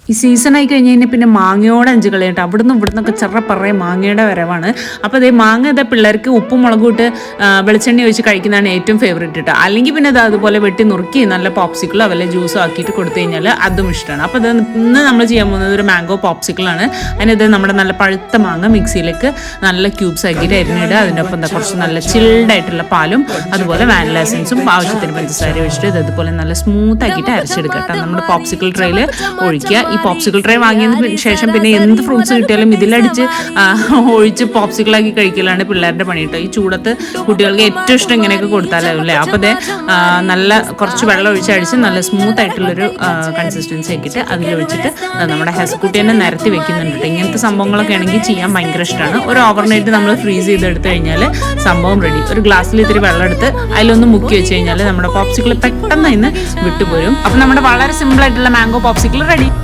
ഈ സീസണായി കഴിഞ്ഞ് കഴിഞ്ഞാൽ പിന്നെ മാങ്ങയോടെ 5 കളി കേട്ടോ. ഇവിടുന്നൊക്കെ ചെറപ്പറേ മാങ്ങയുടെ വരവാണ്. അപ്പോൾ അതേ മാങ്ങ ഇതാ പിള്ളേർക്ക് ഉപ്പും മുളകും ഇട്ട് വെളിച്ചെണ്ണ ഒഴിച്ച് കഴിക്കുന്നതാണ് ഏറ്റവും ഫേവറേറ്റ് കേട്ടോ. അല്ലെങ്കിൽ പിന്നെ അത് അതുപോലെ വെട്ടി നുറുക്കി നല്ല പോപ്സിക്കിളോ വല്ല ജ്യൂസോ ആക്കിയിട്ട് കൊടുത്തു കഴിഞ്ഞാൽ അതും ഇഷ്ടമാണ്. അപ്പോൾ അത് ഇന്ന് നമ്മൾ ചെയ്യാൻ പോകുന്നത് ഒരു മാംഗോ പോപ്സിക്കിളാണ്. അതിനത് നമ്മുടെ നല്ല പഴുത്ത മാങ്ങ മിക്സിയിലേക്ക് നല്ല ക്യൂബ്സ് ആക്കിയിട്ട് അരിഞ്ഞിടുക. അതിൻ്റെ ഒപ്പം എന്താ കുറച്ച് നല്ല ചിൽഡായിട്ടുള്ള പാലും അതുപോലെ വാനില എസൻസും ആവശ്യത്തിന് പഞ്ചസാര ഒഴിച്ചിട്ട് ഇതുപോലെ നല്ല സ്മൂത്ത് ആക്കിയിട്ട് അരച്ചെടുക്കുക കേട്ടോ. നമ്മുടെ പോപ്സിക്കിൾ ട്രേയിൽ ഒഴിക്കുക. ഈ പോപ്സിക്കിൾ ട്രേ വാങ്ങിയതിന് ശേഷം പിന്നെ എന്ത് ഫ്രൂട്ട്സ് കിട്ടിയാലും ഇതിലടിച്ച് ഒഴിച്ച് പോപ്സിക്കിളാക്കി കഴിക്കലാണ് പിള്ളേരുടെ പണി കേട്ടോ. ഈ ചൂടത്ത് കുട്ടികൾക്ക് ഏറ്റവും ഇഷ്ടം ഇങ്ങനെയൊക്കെ കൊടുത്താലും അല്ലേ. അപ്പോൾ അത് നല്ല കുറച്ച് വെള്ളം ഒഴിച്ചടിച്ച് നല്ല സ്മൂത്ത് ആയിട്ടുള്ളൊരു കൺസിസ്റ്റൻസി ആക്കിയിട്ട് അതിലൊഴിച്ചിട്ട് നമ്മുടെ ഹെസ്കുട്ടി തന്നെ നിരത്തി വെക്കുന്നുണ്ട് കേട്ടോ. ഇങ്ങനത്തെ സംഭവങ്ങളൊക്കെ ആണെങ്കിൽ ചെയ്യാൻ ഭയങ്കര ഇഷ്ടമാണ്. ഒരു ഓവർനൈറ്റ് നമ്മൾ ഫ്രീസ് ചെയ്തെടുത്ത് കഴിഞ്ഞാൽ സംഭവം റെഡി. ഒരു ഗ്ലാസ്സിൽ ഇത്തിരി വെള്ളം എടുത്ത് അതിലൊന്ന് മുക്കി വെച്ച് കഴിഞ്ഞാൽ നമ്മുടെ പോപ്സിക്കിൾ പെട്ടെന്ന് അതിന് വിട്ടുപോരും. അപ്പം നമ്മുടെ വളരെ സിമ്പിൾ ആയിട്ടുള്ള മാംഗോ പോപ്സിക്കിൾ റെഡി.